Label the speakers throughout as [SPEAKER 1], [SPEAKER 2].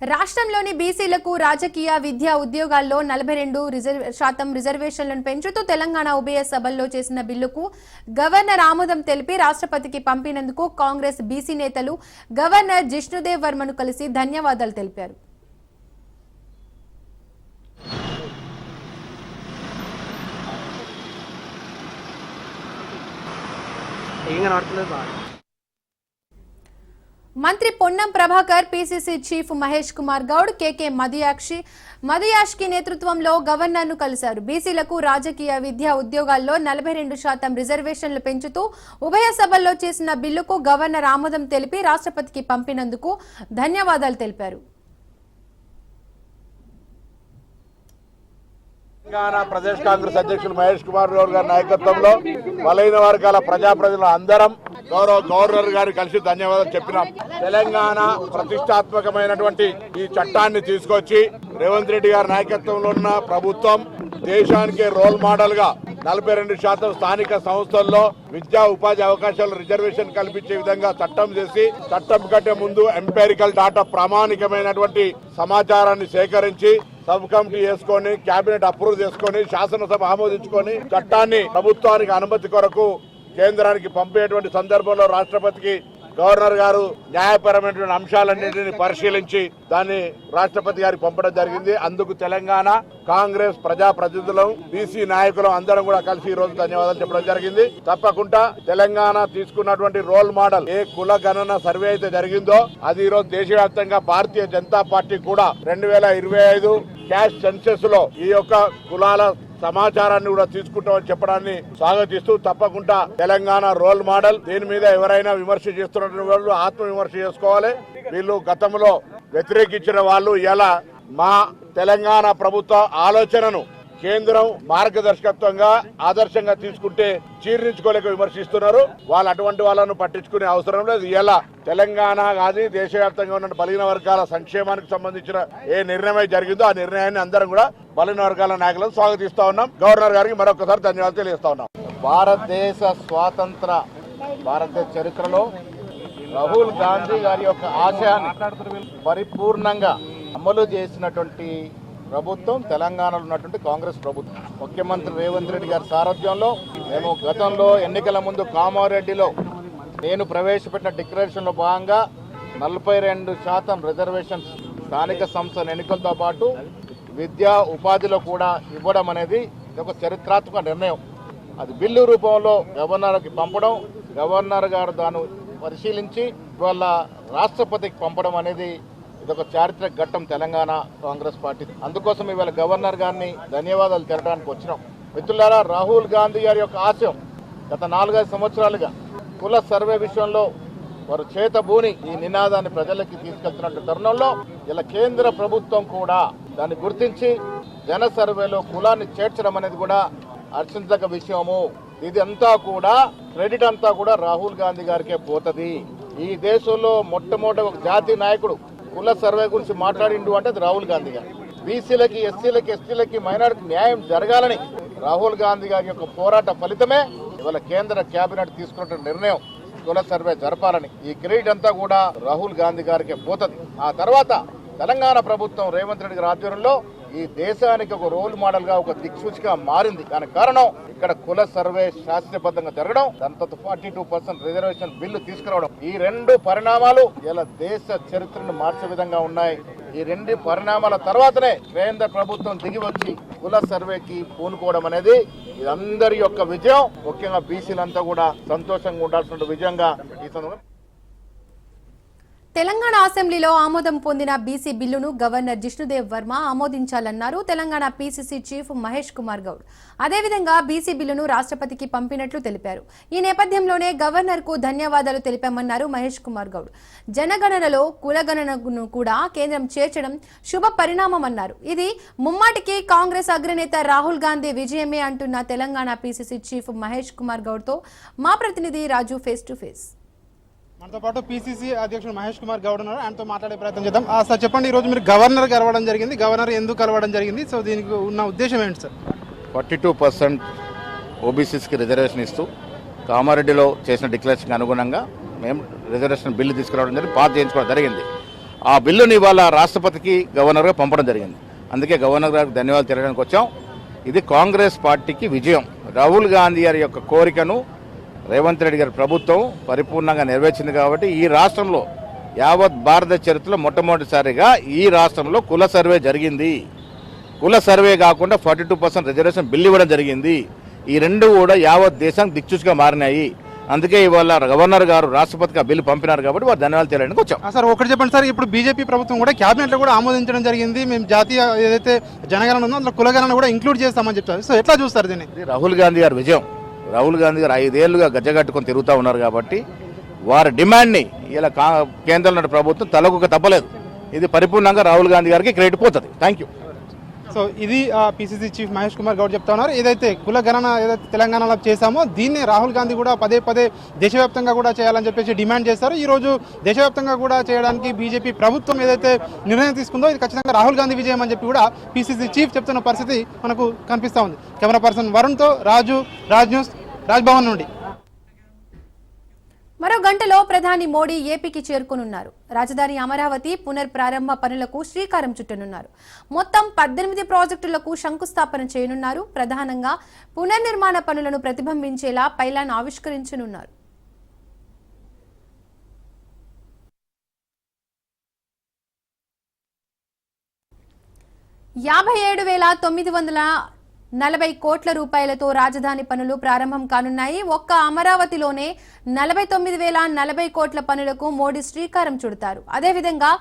[SPEAKER 1] రాష్ట్రంలోని బీసీలకు రాజకీయ విద్యా ఉద్యోగాల్లో 42% రిజర్వేషన్లను పెంచుతూ తెలంగాణ ఉభయ సభల్లో చేసిన బిల్లుకు గవర్నర్ ఆమోదం తెలిపి రాష్ట్రపతికి పంపినందుకు కాంగ్రెస్ బీసీ నేతలు గవర్నర్ జిష్ణుదేవ్ వర్మను కలిసి ధన్యవాదాలు తెలిపారు. మంత్రి పొన్నం ప్రభాకర్, పీసీసీ చీఫ్ మహేష్ కుమార్ గౌడ్, కేకే మధుయాష్కి నేతృత్వంలో గవర్నర్ను కలిశారు. బీసీలకు రాజకీయ విద్యా ఉద్యోగాల్లో 42% రిజర్వేషన్లు పెంచుతూ ఉభయ సభల్లో చేసిన బిల్లుకు గవర్నర్ ఆమోదం తెలిపి రాష్ట్రపతికి పంపినందుకు ధన్యవాదాలు తెలిపారు.
[SPEAKER 2] తెలంగాణ ప్రదేశ్ కాంగ్రెస్ అధ్యక్షులు మహేష్ కుమార్ గౌడ్ గారి నాయకత్వంలో బలైన వర్గాల ప్రజలు అందరం గౌరవ గవర్నర్ గారు కలిసి ధన్యవాదాలు చెప్పినాం. తెలంగాణ ప్రతిష్టాత్మకమైనటువంటి ఈ చట్టాన్ని తీసుకొచ్చి రేవంత్ రెడ్డి గారి నాయకత్వంలో ఉన్న ప్రభుత్వం దేశానికే రోల్ మోడల్ గా 42% స్థానిక సంస్థల్లో విద్యా ఉపాధి అవకాశాలు రిజర్వేషన్ కల్పించే విధంగా చట్టం చేసి, చట్టం కంటే ముందు ఎంపెరికల్ డాటా ప్రామాణికమైనటువంటి సమాచారాన్ని సేకరించి సబ్ కమిటీ చేసుకొని కేబినెట్ అప్రూవ్ చేసుకొని శాసనసభ ఆమోదించుకొని చట్టాన్ని ప్రభుత్వానికి అనుమతి కొరకు కేంద్రానికి పంపేటువంటి సందర్భంలో రాష్ట్రపతికి గవర్నర్ గారు న్యాయపరమైనటువంటి అంశాలన్నింటినీ పరిశీలించి దాన్ని రాష్ట్రపతి గారికి పంపడం జరిగింది. అందుకు తెలంగాణ కాంగ్రెస్ ప్రజాప్రతినిధులు బీసీ నాయకులు అందరం కూడా కలిసి ఈ రోజు ధన్యవాదాలు చెప్పడం జరిగింది. తప్పకుండా తెలంగాణ తీసుకున్నటువంటి రోల్ మోడల్ ఏ కుల గణన సర్వే అయితే జరిగిందో అది ఈ రోజు దేశవ్యాప్తంగా భారతీయ జనతా పార్టీ కూడా 2025 క్యాష్ సెన్సెస్ లో ఈ యొక్క కులాల సమాచారాన్ని కూడా తీసుకుంటామని చెప్పడాన్ని స్వాగతిస్తూ తప్పకుండా తెలంగాణ రోల్ మోడల్. దీని మీద ఎవరైనా విమర్శ చేస్తున్నటువంటి వాళ్ళు ఆత్మ విమర్శ చేసుకోవాలి. వీళ్ళు గతంలో వ్యతిరేకించిన వాళ్ళు ఇలా మా తెలంగాణ ప్రభుత్వ ఆలోచనను కేంద్రం మార్గదర్శకత్వంగా ఆదర్శంగా తీసుకుంటే జీర్ణించుకోలేక విమర్శిస్తున్నారు. వాళ్ళు అటువంటి వాళ్ళను పట్టించుకునే అవసరం లేదు. ఇలా తెలంగాణ కానీ దేశవ్యాప్తంగా ఉన్న బలహీన వర్గాల సంక్షేమానికి సంబంధించిన ఏ నిర్ణయం జరిగిందో ఆ నిర్ణయాన్ని అందరం కూడా బలహీన వర్గాల నాయకులను స్వాగతిస్తా ఉన్నాం. గవర్నర్ గారికి మరొకసారి ధన్యవాదాలు తెలియజేస్తా ఉన్నాం. భారతదేశ చరిత్రలో రాహుల్ గాంధీ గారి యొక్క ఆశయాన్ని పరిపూర్ణంగా అమలు చేసినటువంటి ప్రభుత్వం తెలంగాణలో ఉన్నటువంటి కాంగ్రెస్ ప్రభుత్వం. ముఖ్యమంత్రి రేవంత్ రెడ్డి గారి సారథ్యంలో మేము గతంలో ఎన్నికల ముందు కామారెడ్డిలో నేను ప్రవేశపెట్టిన డిక్లరేషన్లో భాగంగా 42% రిజర్వేషన్స్ స్థానిక సంస్థల ఎన్నికలతో పాటు విద్యా ఉపాధిలో కూడా ఇవ్వడం అనేది ఒక చరిత్రాత్మక నిర్ణయం. అది బిల్లు రూపంలో గవర్నర్కి పంపడం, గవర్నర్ గారు దాన్ని పరిశీలించి వాళ్ళ రాష్ట్రపతికి పంపడం అనేది ఇదొక చారిత్రక ఘట్టం తెలంగాణ కాంగ్రెస్ పార్టీ. అందుకోసం ఇవాళ గవర్నర్ గారిని ధన్యవాదాలు తెలపడానికి వచ్చినాం. మిత్రులారా, రాహుల్ గాంధీ గారి యొక్క ఆశయం గత 4-5 సంవత్సరాలుగా కుల సర్వే విషయంలో వారు చేతబూని ఈ నినాదాన్ని ప్రజలకి తీసుకెళ్తున్న తరుణంలో ఇలా కేంద్ర ప్రభుత్వం కూడా దాన్ని గుర్తించి జన సర్వేలో కులాన్ని చేర్చడం అనేది కూడా హర్షించదగ్గ విషయము. ఇది అంతా కూడా క్రెడిట్ అంతా కూడా రాహుల్ గాంధీ గారికే పోతుంది. ఈ దేశంలో మొట్టమొదటి ఒక జాతీయ నాయకుడు కుల సర్వే గురించి మాట్లాడిండు అంటే అది రాహుల్ గాంధీ గారు. బీసీలకి, ఎస్సీలకి, ఎస్టీలకి, మైనారిటీకి న్యాయం జరగాలని రాహుల్ గాంధీ గారి యొక్క పోరాట ఫలితమే ఇవాళ కేంద్ర కేబినెట్ తీసుకున్న నిర్ణయం కుల సర్వే జరపాలని. ఈ క్రెడిట్ అంతా కూడా రాహుల్ గాంధీ గారికి పోతుంది. ఆ తర్వాత తెలంగాణ ప్రభుత్వం రేవంత్ రెడ్డి గారి ఆధ్వర్యంలో ఈ దేశానికి ఒక రోల్ మోడల్ గా ఒక దిక్సూచిగా మారింది. దానికి కారణం ఇక్కడ కుల సర్వే శాస్త్రీయబద్ధంగా జరగడం, దాంతో 42% రిజర్వేషన్ బిల్లు తీసుకురావడం. ఈ 2 పరిణామాలు ఇలా దేశ చరిత్రను మార్చే విధంగా ఉన్నాయి. ఈ 2 పరిణామాల తర్వాతనే కేంద్ర ప్రభుత్వం దిగి వచ్చి కుల సర్వేకి పూనుకోవడం అనేది ఇదందరి యొక్క విజయం. ముఖ్యంగా బీసీలంతా కూడా సంతోషంగా ఉండాల్సిన విజయంగా ఈ సందర్భంగా
[SPEAKER 1] తెలంగాణ అసెంబ్లీలో ఆమోదం పొందిన బీసీ బిల్లును గవర్నర్ జిష్ణుదేవ్ వర్మ ఆమోదించాలన్నారు తెలంగాణ పీసీసీ చీఫ్ మహేష్ కుమార్ గౌడ్. అదేవిధంగా బీసీ బిల్లును రాష్ట్రపతికి పంపినట్లు తెలిపారు. ఈ నేపథ్యంలోనే గవర్నర్కు ధన్యవాదాలు తెలిపామన్నారు మహేష్ కుమార్ గౌడ్. జనగణనలో కులగణనను కూడా కేంద్రం చేర్చడం శుభ పరిణామమన్నారు. ఇది ముమ్మాటికి కాంగ్రెస్ అగ్రనేత రాహుల్ గాంధీ విజయమే అంటున్న తెలంగాణ పీసీసీ చీఫ్ మహేష్ కుమార్ గౌడ్తో మా ప్రతినిధి రాజు ఫేస్ టు ఫేస్.
[SPEAKER 3] మనతో పాటు పీసీసీ అధ్యక్షుడు మహేష్ కుమార్ గౌడ్ ఉన్నారు. ఆయనతో మాట్లాడే ప్రయత్నం చేద్దాం. సార్ చెప్పండి, ఈరోజు మీరు గవర్నర్ కలవడం జరిగింది. గవర్నర్ ఎందుకు కలవడం జరిగింది? సో దీనికి ఉన్న ఉద్దేశం ఏంటి సార్?
[SPEAKER 4] 42% ఓబీసీస్కి రిజర్వేషన్ ఇస్తూ కామారెడ్డిలో చేసిన డిక్లరేషన్కి అనుగుణంగా మేము రిజర్వేషన్ బిల్లు తీసుకురావడం జరిగింది, పాస్ చేయించుకోవడం జరిగింది. ఆ బిల్లుని ఇవాళ రాష్ట్రపతికి గవర్నర్గా పంపడం జరిగింది. అందుకే గవర్నర్ గారికి ధన్యవాదాలు తెలియడానికి వచ్చాం. ఇది కాంగ్రెస్ పార్టీకి విజయం. రాహుల్ గాంధీ గారి యొక్క కోరికను రేవంత్ రెడ్డి గారి ప్రభుత్వం పరిపూర్ణంగా నెరవేర్చింది. కాబట్టి ఈ రాష్ట్రంలో యావత్ భారత చరిత్రలో మొట్టమొదటిసారిగా ఈ రాష్ట్రంలో కుల సర్వే జరిగింది. కుల సర్వే కాకుండా 42% రిజర్వేషన్ బిల్లు ఇవ్వడం జరిగింది. ఈ రెండు కూడా యావత్ దేశానికి దిక్చూచిగా మారినాయి. అందుకే ఇవాళ గవర్నర్ గారు రాష్ట్రపతికి ఆ బిల్లు పంపినారు కాబట్టి వారు ధన్యవాదాలు తెలియడానికి వచ్చాం.
[SPEAKER 3] సార్ ఒకటి చెప్పండి సార్, ఇప్పుడు బీజేపీ ప్రభుత్వం కూడా క్యాబినెట్లో కూడా ఆమోదించడం జరిగింది. మేము జాతీయ ఏదైతే జనగణన ఉందో అందులో కులగణన కూడా ఇంక్లూడ్ చేస్తామని చెప్తారు. సో ఎట్లా చూస్తారు దీన్ని?
[SPEAKER 4] ఇది రాహుల్ గాంధీ గారి విజయం. రాహుల్ గాంధీ గారు 5 ఏళ్లుగా గజ్జగట్టుకొని తిరుగుతూ ఉన్నారు కాబట్టి వారి డిమాండ్ని ఇలా కేంద్రంలో ప్రభుత్వం తలకొక తప్పలేదు. ఇది పరిపూర్ణంగా రాహుల్ గాంధీ గారికి క్రెడిట్ పోతుంది. Thank you.
[SPEAKER 3] సో ఇది పీసీసీ చీఫ్ మహేష్ కుమార్ గౌడ్ చెప్తా ఉన్నారు. ఏదైతే కుల గణన ఏదైతే తెలంగాణలో చేశామో దీన్ని రాహుల్ గాంధీ కూడా పదే పదే దేశవ్యాప్తంగా కూడా చేయాలని చెప్పేసి డిమాండ్ చేస్తారు. ఈ రోజు దేశవ్యాప్తంగా కూడా చేయడానికి బీజేపీ ప్రభుత్వం ఏదైతే నిర్ణయం తీసుకుందో ఇది ఖచ్చితంగా రాహుల్ గాంధీ విజయం అని చెప్పి కూడా పీసీసీ చీఫ్ చెప్తున్న పరిస్థితి మనకు కనిపిస్తూ ఉంది. కెమెరా పర్సన్ వరుణ్తో రాజ్ న్యూస్ రాజ్భవన్ నుండి.
[SPEAKER 1] మరో గంటలో ప్రధాని మోడీ ఏపీకి చేరుకోనున్నారు. రాజధాని అమరావతి పునర్ప్రారంభ పనులకు శ్రీకారం చుట్టనున్నారు. మొత్తం 18 ప్రాజెక్టులకు శంకుస్థాపన చేయనున్నారు. ప్రధానంగా పునర్నిర్మాణ పనులను ప్రతిబింబించేలా పైలాన్ ఆవిష్కరించనున్నారు. 57,940 కోట్ల రూపాయలతో రాజధాని పనులు ప్రారంభం కానున్నాయి. ఒక్క అమరావతిలోనే 49,040 కోట్ల పనులకు మోడీ శ్రీకారం చుడతారు. అదేవిధంగా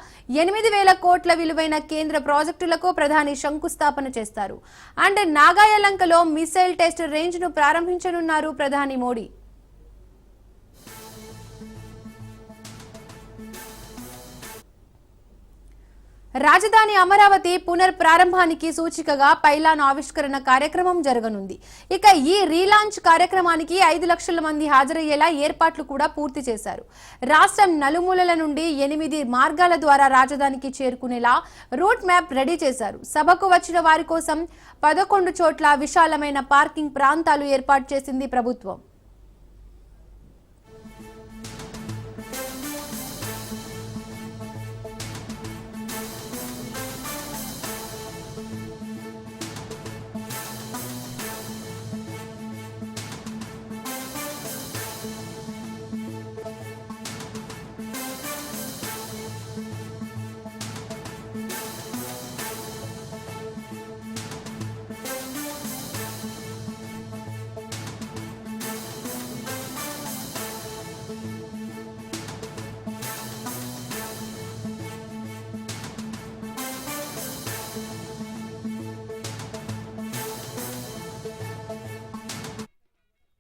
[SPEAKER 1] 8,000 కోట్ల విలువైన కేంద్ర ప్రాజెక్టులకు ప్రధాని శంకుస్థాపన చేస్తారు. అండ్ నాగాయలంకలో మిసైల్ టెస్ట్ రేంజ్ ను ప్రారంభించనున్నారు ప్రధాని మోడీ. రాజధాని అమరావతి పునర్ప్రారంభానికి సూచికగా పైలాన్ ఆవిష్కరణ కార్యక్రమం జరగనుంది. ఇక ఈ రీలాంచ్ కార్యక్రమానికి 5 లక్షల మంది హాజరయ్యేలా ఏర్పాట్లు కూడా పూర్తి చేశారు. రాష్ట్రం నలుమూలల నుండి 8 మార్గాల ద్వారా రాజధానికి చేరుకునేలా రూట్ మ్యాప్ రెడీ చేశారు. సభకు వచ్చిన వారి కోసం 11 చోట్ల విశాలమైన పార్కింగ్ ప్రాంతాలు ఏర్పాటు చేసింది ప్రభుత్వం.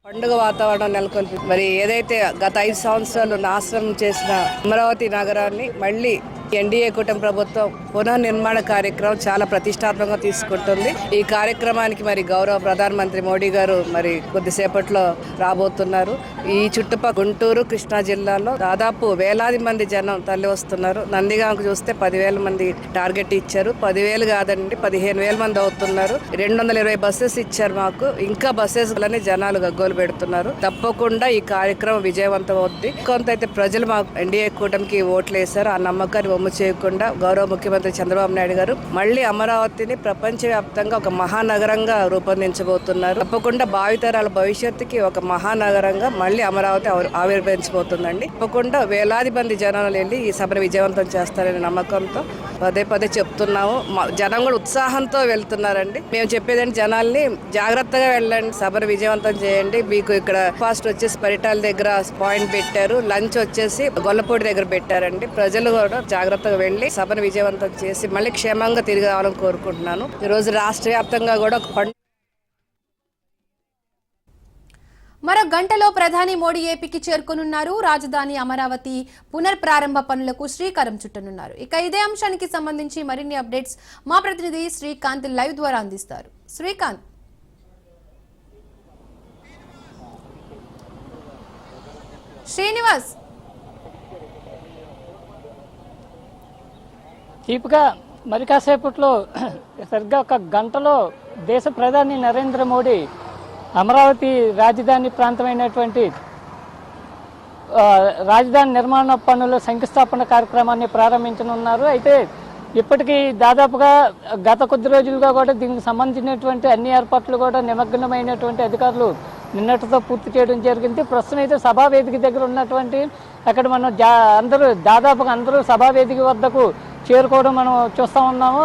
[SPEAKER 5] పండుగ వాతావరణం నెలకొల్పి మరి ఏదైతే గత 5 సంవత్సరాలు నాశనం చేసిన అమరావతి నగరాన్ని మళ్ళీ ఎన్డీఏ కూటమి ప్రభుత్వం పునర్నిర్మాణ కార్యక్రమం చాలా ప్రతిష్టాత్మకంగా తీసుకుంటుంది. ఈ కార్యక్రమానికి మరి గౌరవ ప్రధానమంత్రి మోడీ గారు మరి కొద్దిసేపట్లో రాబోతున్నారు. ఈ చుట్టుపక్కల గుంటూరు, కృష్ణా జిల్లాలో దాదాపు వేలాది మంది జనం తరలి వస్తున్నారు. నందిగాంకు చూస్తే 10,000 మంది టార్గెట్ ఇచ్చారు. 10,000 కాదండి 15,000 మంది అవుతున్నారు. 220 బస్సెస్ ఇచ్చారు మాకు. ఇంకా బస్సెస్ వల్లనే జనాలు గగ్గోలు పెడుతున్నారు. తప్పకుండా ఈ కార్యక్రమం విజయవంతం అవుతుంది. కొంతైతే ప్రజలు మాకు ఎన్డీఏ కూటమికి ఓట్లు వేశారు. ఆ నమ్మకాన్ని వమ్ము చేయకుండా గౌరవ ముఖ్యమంత్రి చంద్రబాబు నాయుడు గారు మళ్ళీ అమరావతిని ప్రపంచవ్యాప్తంగా ఒక మహానగరంగా రూపొందించబోతున్నారు. తప్పకుండా భావితరాల భవిష్యత్తుకి ఒక మహానగరంగా మళ్ళీ అమరావతి ఆవిర్భవించబోతుందండి. తప్పకుండా వేలాది మంది జనాలు వెళ్ళి ఈ సభను విజయవంతం చేస్తారనే నమ్మకంతో పదే చెప్తున్నాము. జనం కూడా ఉత్సాహంతో వెళ్తున్నారండి. మేము చెప్పేదండి జనాల్ని జాగ్రత్తగా వెళ్ళండి, సభను విజయవంతం చేయండి. మీకు ఇక్కడ ఫాస్ట్ వచ్చేసి పరిటాల దగ్గర పాయింట్ పెట్టారు, లంచ్ వచ్చేసి గొల్లపూడి దగ్గర పెట్టారండి. ప్రజలు కూడా జాగ్రత్తగా వెళ్ళి సభను విజయవంతం చేసి మళ్ళీ క్షేమంగా తిరిగి రావాలని కోరుకుంటున్నాను. ఈరోజు రాష్ట్ర వ్యాప్తంగా కూడా ఒక
[SPEAKER 1] మరో గంటలో ప్రధాని మోడీ ఏపీకి చేరుకోనున్నారు. రాజధాని అమరావతి పునర్ప్రారంభ పనులకు శ్రీకారం చుట్టనున్నారు. ఇక ఇదే అంశానికి సంబంధించి మరిన్ని అప్డేట్స్ మా ప్రతినిధి శ్రీకాంత్ లైవ్ ద్వారా అందిస్తారు. శ్రీకాంత్. శ్రీనివాస్.
[SPEAKER 6] చీప్గా మరి కాసేపట్లో సరిగ్గా ఒక గంటలో దేశ ప్రధాని నరేంద్ర మోడీ అమరావతి రాజధాని ప్రాంతమైనటువంటి రాజధాని నిర్మాణ పనుల శంకుస్థాపన కార్యక్రమాన్ని ప్రారంభించనున్నారు. అయితే ఇప్పటికీ దాదాపుగా గత కొద్ది రోజులుగా కూడా దీనికి సంబంధించినటువంటి అన్ని ఏర్పాట్లు కూడా నిమగ్నమైనటువంటి అధికారులు నిన్నటితో పూర్తి చేయడం జరిగింది. ప్రస్తుతం అయితే సభా వేదిక దగ్గర ఉన్నటువంటి అక్కడ మనం దాదాపుగా అందరూ సభా వేదిక వద్దకు చేరుకోవడం మనం చూస్తూ ఉన్నాము.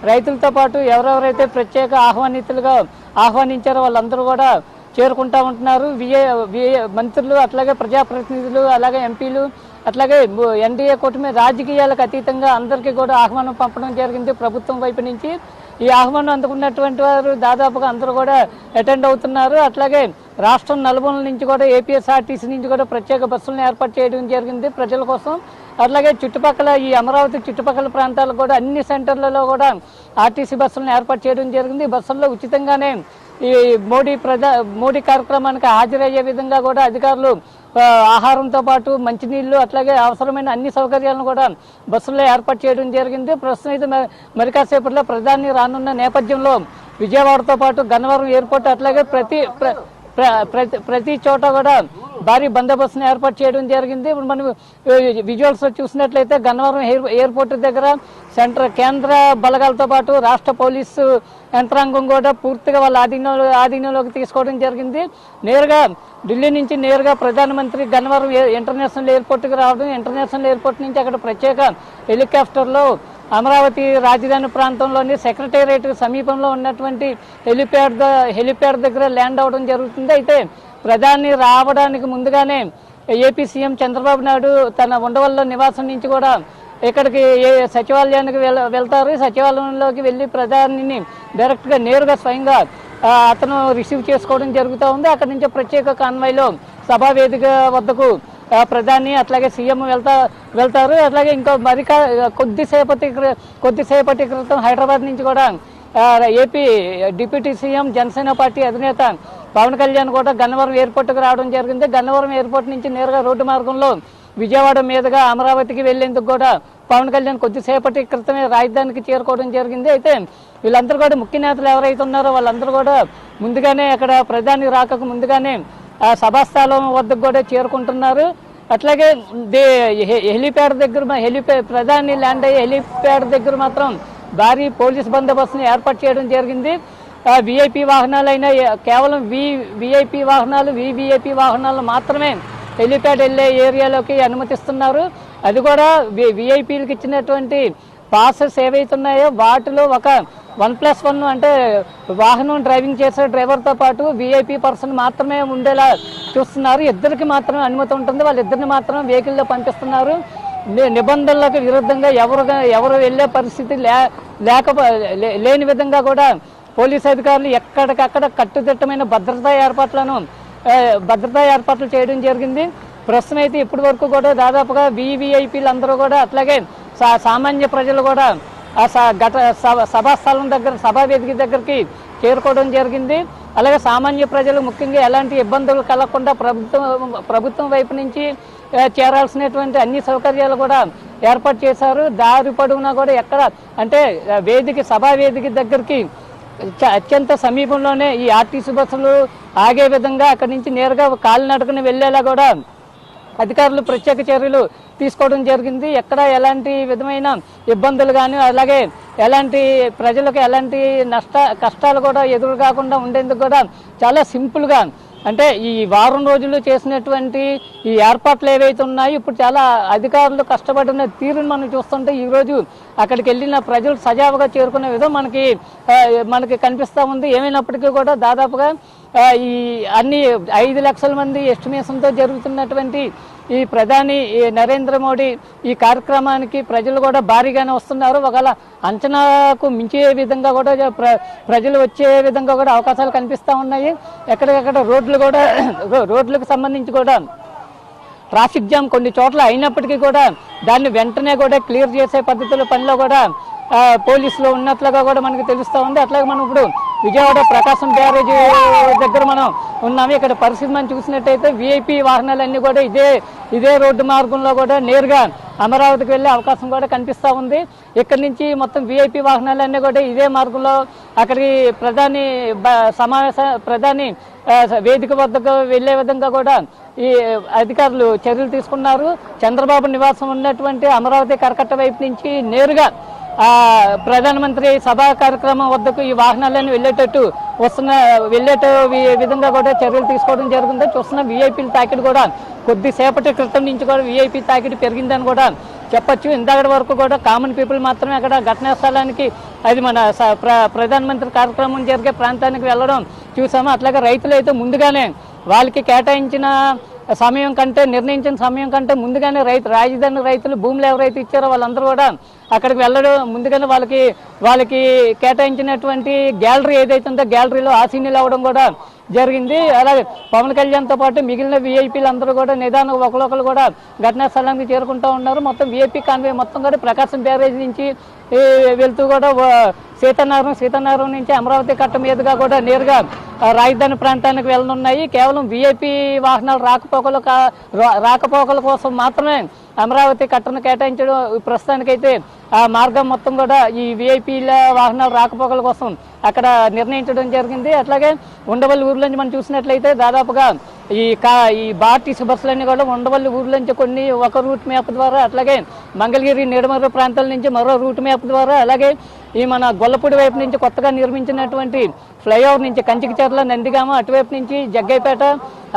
[SPEAKER 6] రైతులతో పాటు ఎవరెవరైతే ప్రత్యేక ఆహ్వానితులుగా ఆహ్వానించారో వాళ్ళందరూ కూడా చేరుకుంటూ ఉంటున్నారు. మంత్రులు, అట్లాగే ప్రజాప్రతినిధులు, అలాగే ఎంపీలు, అట్లాగే ఎన్డీఏ కూటమి రాజకీయాలకు అతీతంగా అందరికీ కూడా ఆహ్వానం పంపడం జరిగింది ప్రభుత్వం వైపు నుంచి. ఈ ఆహ్వానం అందుకున్నటువంటి వారు దాదాపుగా అందరూ కూడా అటెండ్ అవుతున్నారు. అట్లాగే రాష్ట్రం నలుమూలల నుంచి కూడా ఏపీఎస్ఆర్టీసీ నుంచి కూడా ప్రత్యేక బస్సులను ఏర్పాటు చేయడం జరిగింది ప్రజల కోసం. అట్లాగే చుట్టుపక్కల ఈ అమరావతి చుట్టుపక్కల ప్రాంతాలకు కూడా అన్ని సెంటర్లలో కూడా ఆర్టీసీ బస్సులను ఏర్పాటు చేయడం జరిగింది. బస్సుల్లో ఉచితంగానే ఈ మోడీ కార్యక్రమానికి హాజరయ్యే విధంగా కూడా అధికారులు ఆహారంతో పాటు మంచినీళ్లు, అట్లాగే అవసరమైన అన్ని సౌకర్యాలను కూడా బస్సుల్లో ఏర్పాటు చేయడం జరిగింది. ప్రస్తుతం అయితే మరి కాసేపట్లో ప్రధాని రానున్న నేపథ్యంలో విజయవాడతో పాటు గన్నవరం ఎయిర్పోర్ట్, అట్లాగే ప్రతి చోట కూడా భారీ బందోబస్తును ఏర్పాటు చేయడం జరిగింది. ఇప్పుడు మనం విజువల్స్ చూసినట్లయితే గన్నవరం ఎయిర్పోర్ట్ దగ్గర కేంద్ర బలగాలతో పాటు రాష్ట్ర పోలీసు యంత్రాంగం కూడా పూర్తిగా వాళ్ళ ఆధీనంలోకి తీసుకోవడం జరిగింది. నేరుగా ఢిల్లీ నుంచి నేరుగా ప్రధానమంత్రి గన్నవరం ఇంటర్నేషనల్ ఎయిర్పోర్ట్కి రావడం, ఇంటర్నేషనల్ ఎయిర్పోర్ట్ నుంచి అక్కడ ప్రత్యేక హెలికాప్టర్లో అమరావతి రాజధాని ప్రాంతంలోని సెక్రటేరియట్ సమీపంలో ఉన్నటువంటి హెలిప్యాడ్ దగ్గర ల్యాండ్ అవడం జరుగుతుంది. అయితే ప్రధాని రావడానికి ముందుగానే ఏపీ సీఎం చంద్రబాబు నాయుడు తన ఉండవల్లి నివాసం నుంచి కూడా ఇక్కడికి సచివాలయానికి వెళ్తారు. సచివాలయంలోకి వెళ్ళి ప్రధానిని డైరెక్ట్గా నేరుగా స్వయంగా అతను రిసీవ్ చేసుకోవడం జరుగుతూ ఉంది. అక్కడి నుంచి ప్రత్యేక కాన్వాయ్లో సభా వేదిక వద్దకు ప్రధాని అట్లాగే సీఎం వెళ్తారు. అట్లాగే ఇంకో కొద్దిసేపటి క్రితం హైదరాబాద్ నుంచి కూడా AP deputy CM Janasena party అధినేత పవన్ కళ్యాణ్ కూడా గన్నవరం ఎయిర్పోర్ట్కి రావడం జరిగింది. గన్నవరం ఎయిర్పోర్ట్ నుంచి నేరుగా రోడ్డు మార్గంలో విజయవాడ మీదుగా అమరావతికి వెళ్లేందుకు కూడా పవన్ కళ్యాణ్ కొద్దిసేపటి క్రితమే రాజధానికి చేరుకోవడం జరిగింది. అయితే వీళ్ళందరూ కూడా ముఖ్య నేతలు ఎవరైతే ఉన్నారో వాళ్ళందరూ కూడా ముందుగానే అక్కడ ప్రధాని రాకకు ముందుగానే సభాస్థలం వద్దకు కూడా చేరుకుంటున్నారు. అట్లాగే హెలిప్యాడ్ దగ్గర ప్రధాని ల్యాండ్ అయ్యే హెలిప్యాడ్ దగ్గర మాత్రం భారీ పోలీస్ బందోబస్తును ఏర్పాటు చేయడం జరిగింది. విఐపి వాహనాలైన కేవలం విఐపి వాహనాలు, వివిఐపి వాహనాలు మాత్రమే హెలిప్యాడ్ వెళ్ళే ఏరియాలోకి అనుమతిస్తున్నారు. అది కూడా విఐపీలకు ఇచ్చినటువంటి పాసెస్ ఏవైతున్నాయో వాటిలో ఒక 1+1 అంటే వాహనం డ్రైవింగ్ చేసే డ్రైవర్తో పాటు విఐపీ పర్సన్ మాత్రమే ఉండేలా చూస్తున్నారు. ఇద్దరికి మాత్రమే అనుమతి ఉంటుంది. వాళ్ళిద్దరిని మాత్రం వెహికల్లో పంపిస్తున్నారు. నిబంధనలకు విరుద్ధంగా ఎవరు వెళ్ళే పరిస్థితి లేని విధంగా కూడా పోలీసు అధికారులు ఎక్కడికక్కడ కట్టుదిట్టమైన భద్రతా ఏర్పాట్లు చేయడం జరిగింది. ప్రస్తుతం అయితే ఇప్పటి వరకు కూడా దాదాపుగా వివిఐపీలు అందరూ కూడా అట్లాగే సామాన్య ప్రజలు కూడా ఆ సభాస్థలం దగ్గర సభా వేదిక దగ్గరికి చేరుకోవడం జరిగింది. అలాగే సామాన్య ప్రజలు ముఖ్యంగా ఎలాంటి ఇబ్బందులు కలగకుండా ప్రభుత్వం వైపు నుంచి చేరాల్సినటువంటి అన్ని సౌకర్యాలు కూడా ఏర్పాటు చేశారు. దారి పొడవునా కూడా ఎక్కడ అంటే సభా వేదిక దగ్గరికి అత్యంత సమీపంలోనే ఈ ఆర్టీసీ బస్సులు ఆగే విధంగా అక్కడి నుంచి నేరుగా కాలినడకన వెళ్లేలా కూడా అధికారులు ప్రత్యేక చర్యలు తీసుకోవడం జరిగింది. ఎక్కడ ఎలాంటి విధమైన ఇబ్బందులు కానీ అలాగే ప్రజలకు ఎలాంటి కష్టాలు కూడా ఎదురు కాకుండా ఉండేందుకు కూడా చాలా సింపుల్గా అంటే ఈ వారం రోజులు చేసినటువంటి ఈ ఏర్పాట్లు ఏవైతే ఉన్నాయో ఇప్పుడు చాలా అధికారులు కష్టపడిన తీరుని మనం చూస్తుంటే ఈరోజు అక్కడికి వెళ్ళిన ప్రజలు సజావుగా చేరుకునే విధం మనకి కనిపిస్తూ ఉంది. ఏమైనప్పటికీ కూడా దాదాపుగా ఈ అన్ని 5 లక్షల మంది ఎస్టిమేషన్తో జరుగుతున్నటువంటి ఈ ప్రధాని నరేంద్ర మోడీ ఈ కార్యక్రమానికి ప్రజలు కూడా భారీగానే వస్తున్నారు. ఒకవేళ అంచనాకు మించే విధంగా కూడా ప్రజలు వచ్చే విధంగా కూడా అవకాశాలు కనిపిస్తూ ఉన్నాయి. ఎక్కడికక్కడ రోడ్లకు సంబంధించి కూడా ట్రాఫిక్ జామ్ కొన్ని చోట్ల అయినప్పటికీ కూడా దాన్ని వెంటనే కూడా క్లియర్ చేసే పనిలో కూడా పోలీసులు ఉన్నట్లుగా కూడా మనకు తెలుస్తూ ఉంది. అట్లాగే మనం ఇప్పుడు విజయవాడ ప్రకాశం బ్యారేజ్ దగ్గర మనం ఉన్నాము. ఇక్కడ పరిస్థితి మనం చూసినట్టయితే విఐపి వాహనాలన్నీ కూడా ఇదే రోడ్డు మార్గంలో కూడా నేరుగా అమరావతికి వెళ్ళే అవకాశం కూడా కనిపిస్తూ ఉంది. ఇక్కడి నుంచి మొత్తం విఐపి వాహనాలన్నీ కూడా ఇదే మార్గంలో అక్కడికి ప్రధాని వేదిక వద్దకు వెళ్లే విధంగా కూడా ఈ అధికారులు చర్యలు తీసుకున్నారు. చంద్రబాబు నివాసం ఉన్నటువంటి అమరావతి కరకట్ట వైపు నుంచి నేరుగా ప్రధానమంత్రి సభా కార్యక్రమం వద్దకు ఈ వాహనాలన్నీ వెళ్ళేట విధంగా కూడా చర్యలు తీసుకోవడం జరుగుతుంది. చూస్తున్న విఐపీల తాకిడి కూడా కొద్దిసేపటి క్రితం నుంచి కూడా విఐపీ తాకిడి పెరిగిందని కూడా చెప్పొచ్చు. ఇందాకటి వరకు కూడా కామన్ పీపుల్ మాత్రమే అక్కడ ఘటనా స్థలానికి అది మన ప్రధానమంత్రి కార్యక్రమం జరిగే ప్రాంతానికి వెళ్ళడం చూసాము. అట్లాగే రైతులు అయితే ముందుగానే వాళ్ళకి కేటాయించిన నిర్ణయించిన సమయం కంటే ముందుగానే రాజధాని రైతులు భూములు ఎవరైతే ఇచ్చారో వాళ్ళందరూ కూడా అక్కడికి వెళ్ళడం ముందుగానే వాళ్ళకి కేటాయించినటువంటి గ్యాలరీ ఏదైతే ఉందో గ్యాలరీలో ఆసీనులు అవ్వడం కూడా జరిగింది. అలాగే పవన్ కళ్యాణ్తో పాటు మిగిలిన విఐపీలు అందరూ కూడా నిదానం ఒకరొకరు కూడా ఘటనా స్థలానికి చేరుకుంటూ ఉన్నారు. మొత్తం విఐపీ కాన్వే మొత్తం కూడా ప్రకాశం బ్యారేజ్ నుంచి వెళ్తూ కూడా సీతానగరం నుంచి అమరావతి కట్ట మీదుగా కూడా నేరుగా రాజధాని ప్రాంతానికి వెళ్ళనున్నాయి. కేవలం విఐపీ వాహనాలు రాకపోకల కోసం మాత్రమే అమరావతి కట్టను కేటాయించడం ప్రస్తుతానికైతే ఆ మార్గం మొత్తం కూడా ఈ విఐపీల వాహనాలు రాకపోకల కోసం అక్కడ నిర్ణయించడం జరిగింది. అట్లాగే ఉండవల్లి ఊర్లోంచి మనం చూసినట్లయితే దాదాపుగా ఈ బార్టీసీ బస్సులన్నీ కూడా ఉండవల్లి ఊర్లోంచి కొన్ని ఒక రూట్ మ్యాప్ ద్వారా, అట్లాగే మంగళగిరి నిడమర్రు ప్రాంతాల నుంచి మరో రూట్ మ్యాప్ ద్వారా, అలాగే ఈ మన గొల్లపూడి వైపు నుంచి కొత్తగా నిర్మించినటువంటి ఫ్లైఓవర్ నుంచి కంచికిచర్ల నందిగామ అటువైపు నుంచి జగ్గైపేట,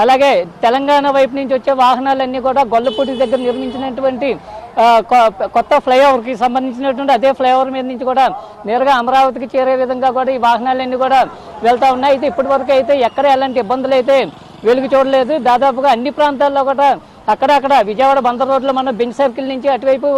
[SPEAKER 6] అలాగే తెలంగాణ వైపు నుంచి వచ్చే వాహనాలన్నీ కూడా గొల్లపూడి దగ్గర నిర్మించినటువంటి కొత్త ఫ్లైఓవర్కి సంబంధించినటువంటి అదే ఫ్లైఓవర్ మీద నుంచి కూడా నేరుగా అమరావతికి చేరే విధంగా కూడా ఈ వాహనాలన్నీ కూడా వెళ్తూ ఉన్నాయి. అయితే ఇప్పటి వరకు అయితే ఎక్కడ ఎలాంటి ఇబ్బందులు అయితే వెలుగు చూడలేదు. దాదాపుగా అన్ని ప్రాంతాల్లో కూడా అక్కడక్కడ విజయవాడ బందర్ రోడ్లో మన బెంచ్ సర్కిల్ నుంచి అటువైపు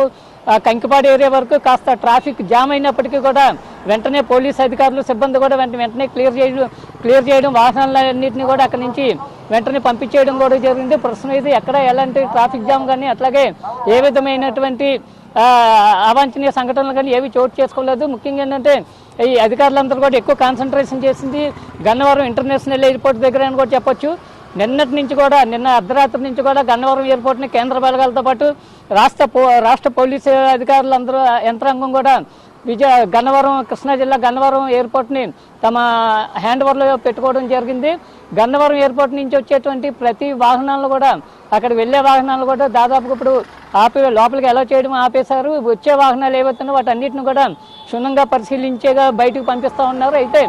[SPEAKER 6] కంకిపాడు ఏరియా వరకు కాస్త ట్రాఫిక్ జామ్ అయినప్పటికీ కూడా వెంటనే పోలీస్ అధికారులు సిబ్బంది కూడా వెంటనే క్లియర్ చేయడం వాహనాలన్నింటినీ కూడా అక్కడి నుంచి వెంటనే పంపించేయడం కూడా జరిగింది. ప్రస్తుతం అయితే ఎక్కడ ఎలాంటి ట్రాఫిక్ జామ్ కానీ అట్లాగే ఏ విధమైనటువంటి అవాంఛనీయ సంఘటనలు కానీ ఏవి చోటు చేసుకోలేదు. ముఖ్యంగా ఏంటంటే ఈ అధికారులందరూ కూడా ఎక్కువ కాన్సన్ట్రేషన్ చేసింది గన్నవరం ఇంటర్నేషనల్ ఎయిర్పోర్ట్ దగ్గర అని కూడా చెప్పొచ్చు. నిన్న అర్ధరాత్రి నుంచి కూడా గన్నవరం ఎయిర్పోర్ట్ని కేంద్ర బలగాలతో పాటు రాష్ట్ర పోలీసు అధికారులందరూ యంత్రాంగం కూడా కృష్ణా జిల్లా గన్నవరం ఎయిర్పోర్ట్ని తమ హ్యాండ్ ఓవర్లో పెట్టుకోవడం జరిగింది. గన్నవరం ఎయిర్పోర్ట్ నుంచి వచ్చేటువంటి ప్రతి వాహనాలను కూడా అక్కడికి వెళ్ళే వాహనాలు కూడా దాదాపుగా ఇప్పుడు లోపలికి అలౌ చేయడం ఆపేశారు. వచ్చే వాహనాలు ఏవైతున్నాయో వాటన్నిటిని కూడా క్షుణ్ణంగా పరిశీలించేగా బయటకు పంపిస్తూ ఉన్నారు. అయితే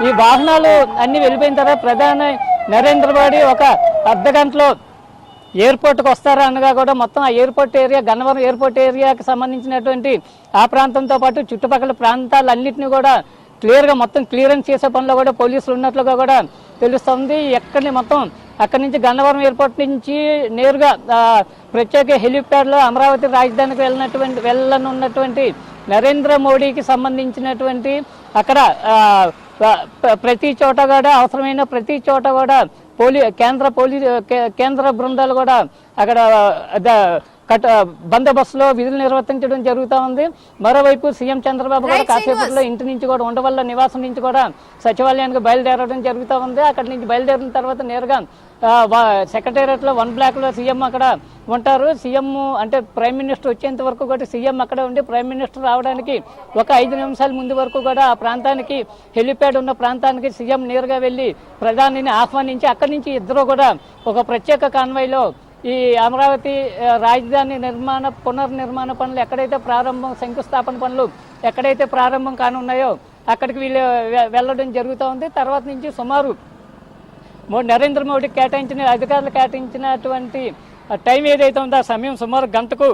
[SPEAKER 6] ఈ వాహనాలు అన్ని వెళ్ళిపోయిన తర్వాత ప్రధాని నరేంద్ర మోడీ ఒక అర్ధ గంటలో ఎయిర్పోర్ట్కి వస్తారా అనగా కూడా మొత్తం ఆ ఎయిర్పోర్ట్ ఏరియా గన్నవరం ఎయిర్పోర్ట్ ఏరియాకి సంబంధించినటువంటి ఆ ప్రాంతంతో పాటు చుట్టుపక్కల ప్రాంతాలన్నింటినీ కూడా క్లియర్గా మొత్తం క్లియరెన్స్ చేసే పనిలో కూడా పోలీసులు ఉన్నట్లుగా కూడా తెలుస్తుంది. అక్కడి నుంచి గన్నవరం ఎయిర్పోర్ట్ నుంచి నేరుగా ప్రత్యేక హెలిప్యాడ్లో అమరావతి రాజధానికి వెళ్ళనున్నటువంటి నరేంద్ర మోడీకి సంబంధించినటువంటి అక్కడ ప్రతి చోట కూడా అవసరమైన ప్రతి చోట కూడా కేంద్ర బృందాలు కూడా అక్కడ బందోబస్తులో విధులు నిర్వర్తించడం జరుగుతూ ఉంది. మరోవైపు సీఎం చంద్రబాబు కూడా కాసేపట్లో ఇంటి నుంచి కూడా ఉండవల్ల నివాసం నుంచి కూడా సచివాలయానికి బయలుదేరడం జరుగుతూ ఉంది. అక్కడి నుంచి బయలుదేరిన తర్వాత నేరుగా సెక్రటేరియట్లో 1 బ్లాక్లో సీఎం అక్కడ ఉంటారు. సీఎం అంటే ప్రైమ్ మినిస్టర్ వచ్చేంత వరకు కూడా సీఎం అక్కడ ఉండి ప్రైమ్ మినిస్టర్ రావడానికి ఒక 5 నిమిషాల ముందు వరకు కూడా ఆ ప్రాంతానికి హెలిప్యాడ్ ఉన్న ప్రాంతానికి సీఎం నేరుగా వెళ్ళి ప్రధానిని ఆహ్వానించి అక్కడి నుంచి ఇద్దరు కూడా ఒక ప్రత్యేక కాన్వాయ్లో ఈ అమరావతి రాజధాని పునర్నిర్మాణ పనులు ఎక్కడైతే శంకుస్థాపన పనులు ఎక్కడైతే ప్రారంభం కానున్నాయో అక్కడికి వీళ్ళు వెళ్ళడం జరుగుతూ ఉంది. తర్వాత నుంచి సుమారు నరేంద్ర మోడీ అధికారులు కేటాయించినటువంటి టైం ఏదైతే ఉందో ఆ సమయం సుమారు గంటకు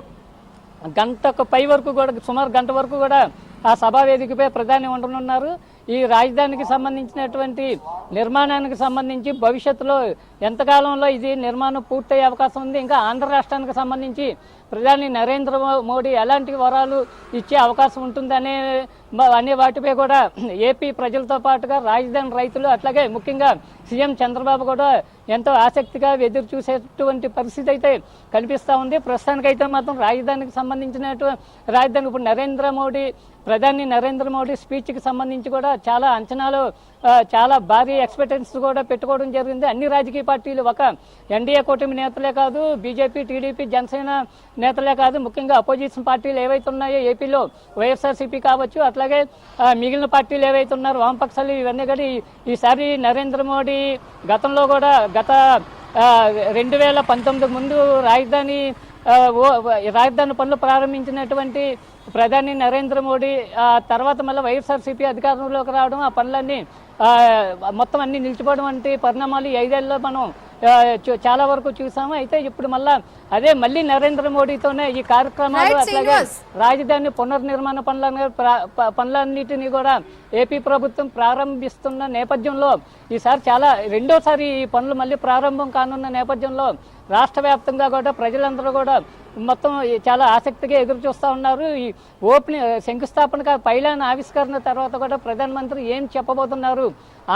[SPEAKER 6] పై వరకు కూడా సుమారు గంట వరకు కూడా ఆ సభా వేదికపై ప్రధాని ఉండనున్నారు. ఈ రాజధానికి సంబంధించినటువంటి నిర్మాణానికి సంబంధించి భవిష్యత్తులో ఎంతకాలంలో ఇది నిర్మాణం పూర్తయ్యే అవకాశం ఉంది, ఇంకా ఆంధ్ర రాష్ట్రానికి సంబంధించి ప్రధాని నరేంద్ర మోడీ ఎలాంటి వరాలు ఇచ్చే అవకాశం ఉంటుందనే అనే వాటిపై కూడా ఏపీ ప్రజలతో పాటుగా రాజధాని రైతులు అట్లాగే ముఖ్యంగా సీఎం చంద్రబాబు కూడా ఎంతో ఆసక్తిగా ఎదురు చూసేటువంటి పరిస్థితి అయితే కనిపిస్తూ ఉంది. ప్రస్తుతానికైతే మాత్రం రాజధానికి రాజధాని ఇప్పుడు ప్రధాని నరేంద్ర మోడీ స్పీచ్కి సంబంధించి కూడా చాలా అంచనాలు చాలా భారీ ఎక్స్పెక్టేషన్స్ కూడా పెట్టుకోవడం జరిగింది. అన్ని రాజకీయ పార్టీలు ఒక ఎన్డీఏ కూటమి నేతలే కాదు, బీజేపీ, టీడీపీ, జనసేన నేతలే కాదు, ముఖ్యంగా అపోజిషన్ పార్టీలు ఏవైతే ఉన్నాయో ఏపీలో వైఎస్ఆర్సీపీ కావచ్చు, అట్లాగే మిగిలిన పార్టీలు ఏవైతే ఉన్నారో వామపక్షాలు ఇవన్నీ కూడా ఈసారి నరేంద్ర మోడీ గతంలో కూడా గత 2019 ముందు రాజధాని పనులు ప్రారంభించినటువంటి ప్రధాని నరేంద్ర మోడీ తర్వాత మళ్ళీ వైఎస్ఆర్సీపీ అధికారంలోకి రావడం, ఆ పనులన్నీ మొత్తం అన్ని నిలిచిపోవడం వంటి పరిణామాలు 5 ఏళ్ళలో మనం చాలా వరకు చూసాము. అయితే ఇప్పుడు మళ్ళీ నరేంద్ర మోడీతోనే ఈ కార్యక్రమాలు అట్లాగే రాజధాని పునర్నిర్మాణ పనులన్నిటినీ కూడా ఏపీ ప్రభుత్వం ప్రారంభిస్తున్న నేపథ్యంలో ఈసారి రెండోసారి ఈ పనులు మళ్ళీ ప్రారంభం కానున్న నేపథ్యంలో రాష్ట్ర వ్యాప్తంగా కూడా ప్రజలందరూ కూడా మొత్తం చాలా ఆసక్తిగా ఎదురు చూస్తూ ఉన్నారు. ఈ శంకుస్థాపన పైలాన్ ఆవిష్కరణ తర్వాత కూడా ప్రధానమంత్రి ఏం చెప్పబోతున్నారు,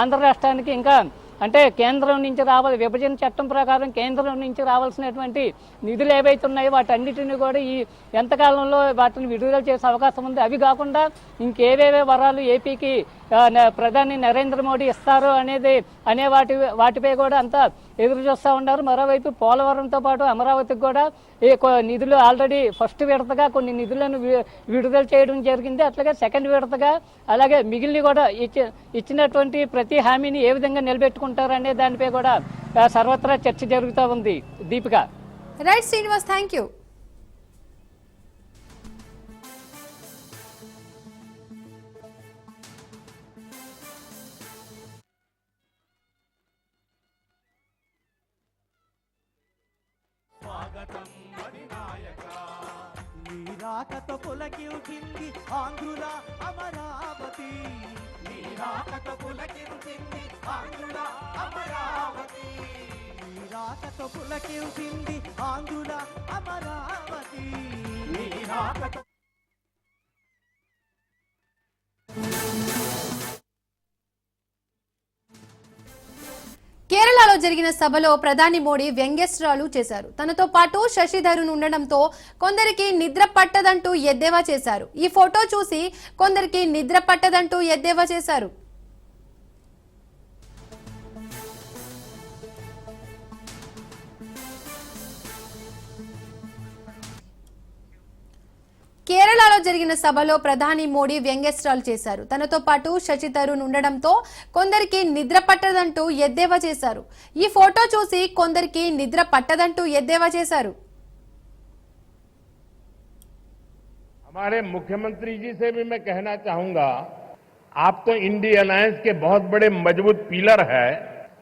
[SPEAKER 6] ఆంధ్ర రాష్ట్రానికి ఇంకా అంటే కేంద్రం నుంచి విభజన చట్టం ప్రకారం కేంద్రం నుంచి రావాల్సినటువంటి నిధులు ఏవైతే ఉన్నాయో వాటన్నిటిని కూడా ఈ ఎంతకాలంలో వాటిని విడుదల చేసే అవకాశం ఉంది. అవి కాకుండా ఇంకేవేవే వరాలు ఏపీకి ప్రధాని నరేంద్ర మోడీ ఇస్తారు అనే వాటిపై కూడా అంతా ఎదురు చూస్తూ ఉన్నారు. మరోవైపు పోలవరంతో పాటు అమరావతికి కూడా నిధులు ఆల్రెడీ ఫస్ట్ విడతగా కొన్ని నిధులను విడుదల చేయడం జరిగింది. అట్లాగే సెకండ్ విడతగా అలాగే మిగిలిన కూడా ఇచ్చినటువంటి ప్రతి హామీని ఏ విధంగా నిలబెట్టుకుంటారనే దానిపై కూడా సర్వత్రా చర్చ జరుగుతూ ఉంది. Deepika.
[SPEAKER 1] Right Srinivas, thank you.
[SPEAKER 7] నీరాకతో పులకించింది ఆంధ్రుల అమరావతి, నీరాకతో పులకించింది ఆంధ్రుల అమరావతి, నీరాకతో పులకించింది ఆంధ్రుల అమరావతి, నీరాకతో.
[SPEAKER 1] కేరళలో జరిగిన సభలో ప్రధాని మోడీ వ్యంగ్యాస్త్రాలు చేశారు. తనతో పాటు శశిధరన్ ఉండడంతో కొందరికి నిద్ర పట్టదంటూ ఎద్దేవా చేశారు. ఈ ఫోటో చూసి కొందరికి నిద్ర పట్టదంటూ ఎద్దేవా చేశారు. కేరళలో జరిగిన సభలో ప్రధాని మోడీ వ్యంగ్యాస్త్రాలు చేశారు. తనతో పాటు శశి థరూర్ ఉండడంతో కొందరికి నిద్ర పట్టదంటూ ఎద్దేవా చేశారు. ఈ ఫోటో చూసి కొందరికి నిద్ర పట్టదంటూ ఎద్దేవా చేశారు.
[SPEAKER 8] हमारे मुख्यमंत्री जी से भी मैं कहना चाहूंगा, आप तो इंडी अलायंस के बहुत बड़े मजबूत पिलर है।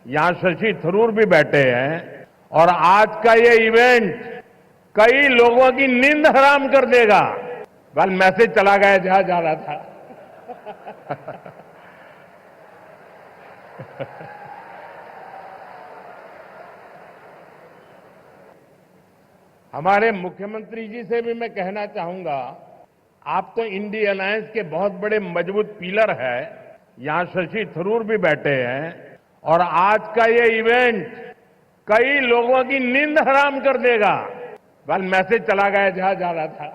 [SPEAKER 8] यहाँ शशि थरूर भी बैठे हैं और आज का ये इवेंट कई लोगों की नींद हराम कर देगा। कल मैसेज चला गया जहां जा रहा था। हमारे मुख्यमंत्री जी से भी मैं कहना चाहूंगा, आप तो इंडी अलायंस के बहुत बड़े मजबूत पिलर है। यहाँ शशि थरूर भी बैठे हैं और आज का ये इवेंट कई लोगों की नींद हराम कर देगा। कल मैसेज चला गया जहां जा रहा था।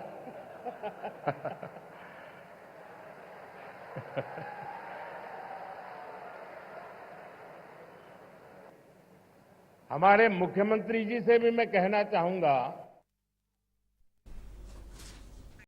[SPEAKER 8] हमारे मुख्यमंत्री जी से भी मैं कहना चाहूंगा,